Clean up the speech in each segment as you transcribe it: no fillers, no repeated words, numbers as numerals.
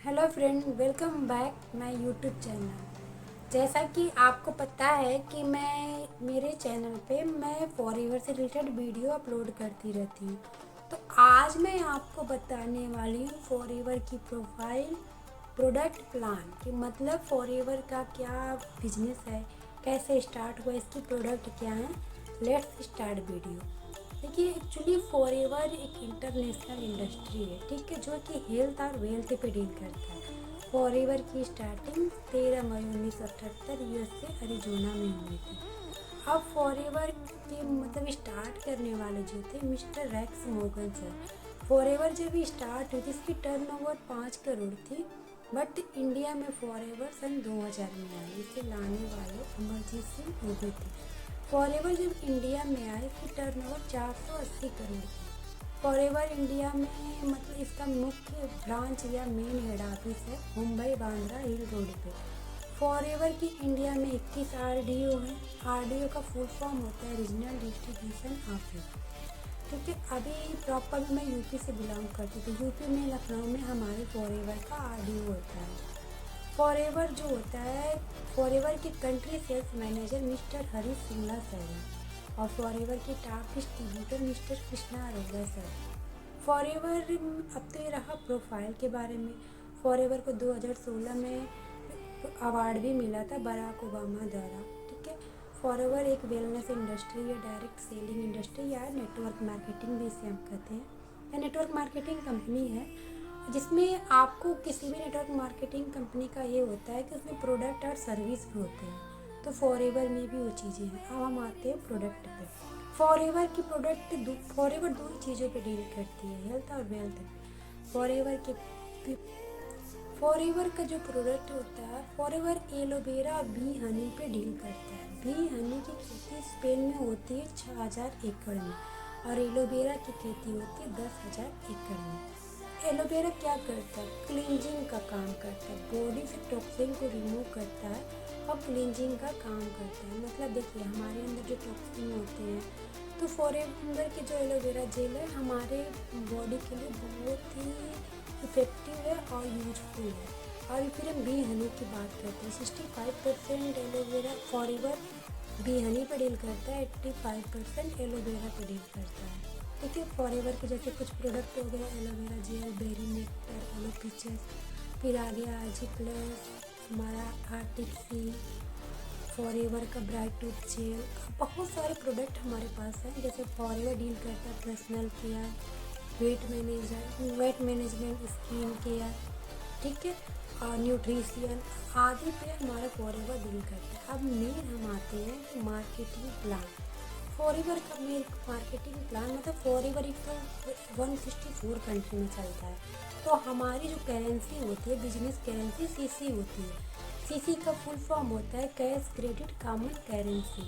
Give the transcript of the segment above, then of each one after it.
Hello friend, welcome back my YouTube channel. जैसा कि आपको पता है कि मैं मेरे चैनल पे मैं फॉरएवर से रिलेटेड वीडियो अपलोड करती रहती हूँ। तो आज मैं आपको बताने वाली हूँ फॉरएवर की प्रोफाइल, प्रोडक्ट प्लान कि मतलब फॉरएवर का क्या बिजनेस है, कैसे स्टार्ट हुआ, इसकी प्रोडक्ट क्या है। Let's start video. देखिए, एक्चुअली फॉरएवर एक इंटरनेशनल इंडस्ट्री है, ठीक है, जो कि हेल्थ और वेल्थ पे डील करता है। फॉरएवर की स्टार्टिंग 13 मई 1978 यूएसए अरिजोना में हुई थी। अब फॉरएवर के मतलब स्टार्ट करने वाले जो थे मिस्टर रैक्स मोगन सर। फॉरएवर जब स्टार्ट हुई थी इसकी टर्नओवर 5 करोड़ थी। बट इंडिया में फॉरएवर सन 2000 में आई। इसे लाने वाले अमरजीत सिंह मोदी थे। फॉरएवर जब इंडिया में आए इसकी टर्नओवर 480 करोड़ थी। फॉरएवर इंडिया में मतलब इसका मुख्य ब्रांच या मेन हेड ऑफिस है मुंबई बांद्रा हिल रोड पे। फॉरएवर की इंडिया में 21 आरडीओ हैं। आरडीओ का फुल फॉर्म होता है रीजनल डिस्ट्रीब्यूशन ऑफिस। ठीक है, अभी प्रॉपर मैं यूपी से बिलोंग करती थी। यूपी में लखनऊ में हमारे फॉरएवर का आरडीओ होता है। फॉरएवर जो होता है, फॉरएवर के country sales manager mister Harish Singla sir हैं और फॉरएवर के top distributor mister Krishna Arora sir. Forever अब तो ये रहा प्रोफाइल के बारे में। फॉरएवर को 2016 में अवार्ड भी मिला था बराक ओबामा द्वारा। ठीक है, फॉरएवर एक वेलनेस इंडस्ट्री या डायरेक्ट सेलिंग इंडस्ट्री या नेटवर्क मार्केटिंग भी इसे हम कहते हैं, या नेटवर्क मार्केटिंग कंपनी है जिसमें आपको किसी भी नेटवर्क मार्केटिंग कंपनी का ये होता है कि उसमें प्रोडक्ट और सर्विस भी होते हैं। तो फॉरएवर में भी वो चीज़ें हैं। अब हम आते हैं प्रोडक्ट पे। फॉरएवर की प्रोडक्ट फॉरएवर दो ही चीज़ों पे डील करती है, हेल्थ और वेल्थ। फॉरएवर के फॉरएवर का जो प्रोडक्ट होता है, फॉरएवर एलोवेरा बी हनी पे डील करता है। बी हनी की खेती स्पेन में होती है 6000 एकड़ में और एलोवेरा की खेती होती है 10,000 एकड़ में। एलोवेरा क्या करता है? क्लींजिंग का काम करता है, बॉडी से टॉक्सिन को रिमूव करता है और क्लींजिंग का काम करता है। मतलब देखिए, हमारे अंदर जो टॉक्सिन होते हैं, तो फॉरएवर के जो एलोवेरा जेल है हमारे बॉडी के लिए बहुत ही इफेक्टिव है और यूजफुल है। और फिर हम बी हनी की बात करते हैं। 65% एलोवेरा फॉरएवर बी हनी पर डील करता है, 85% एलोवेरा पर डील करता है। ठीक है, फॉरएवर के जैसे कुछ प्रोडक्ट हो गए, aloe vera gel, berry nectar, aloe peaches, फिर आ गया आरजी प्लस, हमारा आर्टिक सी, फॉरएवर का ब्राइट टूथ जेल। बहुत सारे प्रोडक्ट हमारे पास हैं। जैसे फॉरएवर डील करता है personal care, weight management, skin care, ठीक है, और न्यूट्रिशन आदि पे हमारा फॉरएवर डील करता है। अब मेन हम आते हैं मार्केटिंग प्लान। फॉरएवर का मेन मार्केटिंग प्लान मतलब फॉरएवर एक तो 164 कंट्री में चलता है। तो हमारी जो करेंसी होती है, बिजनेस करेंसी सीसी होती है। सीसी का फुल फॉर्म होता है कैश क्रेडिट कॉमन करेंसी।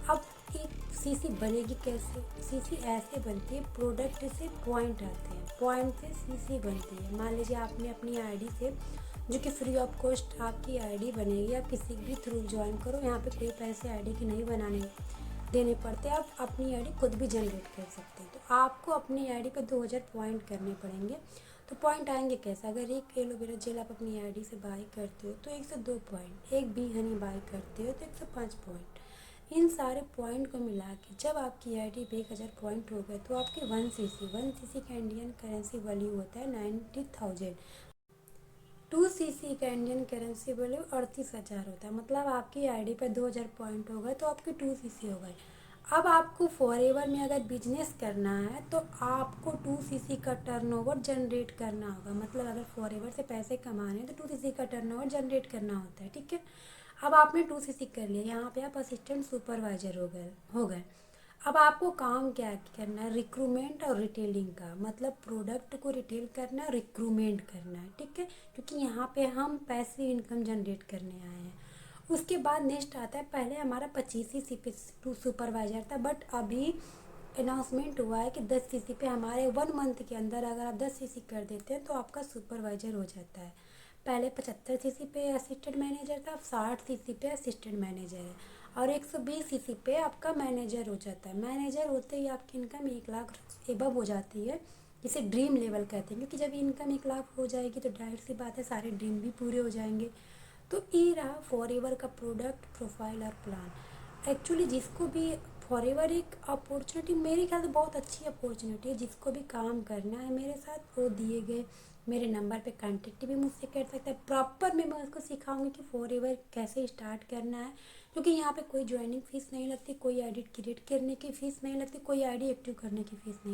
अब एक सीसी बनेगी कैसे? सीसी ऐसे बनती है, प्रोडक्ट से पॉइंट आते हैं, पॉइंट से सीसी बनती है। मान लीजिए आपने अपनी आईडी से, जो कि फ्री ऑफ कॉस्ट आपकी आईडी बनेगी, आप किसी भी थ्रू ज्वाइन करो, यहाँ पे कोई पैसे आईडी के नहीं बनाने देने पड़ते, आप अपनी आईडी खुद भी जनरेट कर सकते हैं। तो आपको अपनी आईडी पे 2000 पॉइंट करने पड़ेंगे। तो पॉइंट आएंगे कैसे? अगर एक एलोवेरा जेल आप अपनी आईडी से बाई करते हो तो 102 पॉइंट, एक बी हनी बाई करते हो तो 105 पॉइंट। इन सारे पॉइंट को मिला के जब आपकी आईडी पे 1000 पॉइंट हो गए तो आपकी 1 सीसी का इंडियन करेंसी वैल्यू होता है 90,000। 2 सीसी का इंडियन करेंसी वैल्यू 38,000 होता है। मतलब आपकी आईडी पे 2000 पॉइंट हो गए तो आपके 2 सीसी हो गए। अब आपको फॉरएवर में अगर बिजनेस करना है तो आपको 2 सीसी का टर्नओवर जनरेट करना होगा। मतलब अगर फॉरएवर से पैसे कमाने हैं तो 2 सीसी का टर्नओवर जनरेट करना होता है। ठीक है, अब आपने 2 सीसी कर लिया, यहाँ पे आप असिस्टेंट सुपरवाइजर हो गए। अब आपको काम क्या करना है? रिक्रूटमेंट और रिटेलिंग का, मतलब प्रोडक्ट को रिटेल करना है, रिक्रूटमेंट करना है। ठीक है, क्योंकि यहाँ पे हम पैसिव इनकम जनरेट करने आए हैं। उसके बाद नेक्स्ट आता है, पहले हमारा 25 सीसी पे सुपरवाइजर था, बट अभी अनाउंसमेंट हुआ है कि 10 सीसी पे हमारे 1 मंथ के अंदर अगर आप 10 सीसी कर देते हैं तो आपका सुपरवाइजर हो जाता है। पहले 75 सीसी पे असिस्टेंट मैनेजर था, अब 60 सीसी पे असिस्टेंट मैनेजर है और 120 सीसी पे आपका मैनेजर हो जाता है। मैनेजर होते ही आपकी इनकम 1 लाख एबव हो जाती है। जिसे ड्रीम लेवल कहते हैं, क्योंकि जब इनकम 1 लाख हो जाएगी तो जाहिर सी बात है सारे ड्रीम भी पूरे हो जाएंगे। तो ये रहा फॉरएवर का प्रोडक्ट, प्रोफाइल और प्लान। एक्चुअली जिसको भी फॉरएवर एक अपॉर्चुनिटी, मेरे ख्याल से बहुत अच्छी अपॉर्चुनिटी है। जिसको भी काम करना है मेरे साथ, वो दिए गए मेरे नंबर पे कांटेक्ट भी मुझसे कर सकता है। प्रॉपर मैं उसको सिखाऊंगी कि फॉरएवर कैसे स्टार्ट करना है, क्योंकि यहाँ पे कोई ज्वाइनिंग फ़ीस नहीं लगती, कोई आईडी क्रिएट करने की फ़ीस नहीं लगती, कोई आईडी एक्टिव करने की फ़ीस नहीं।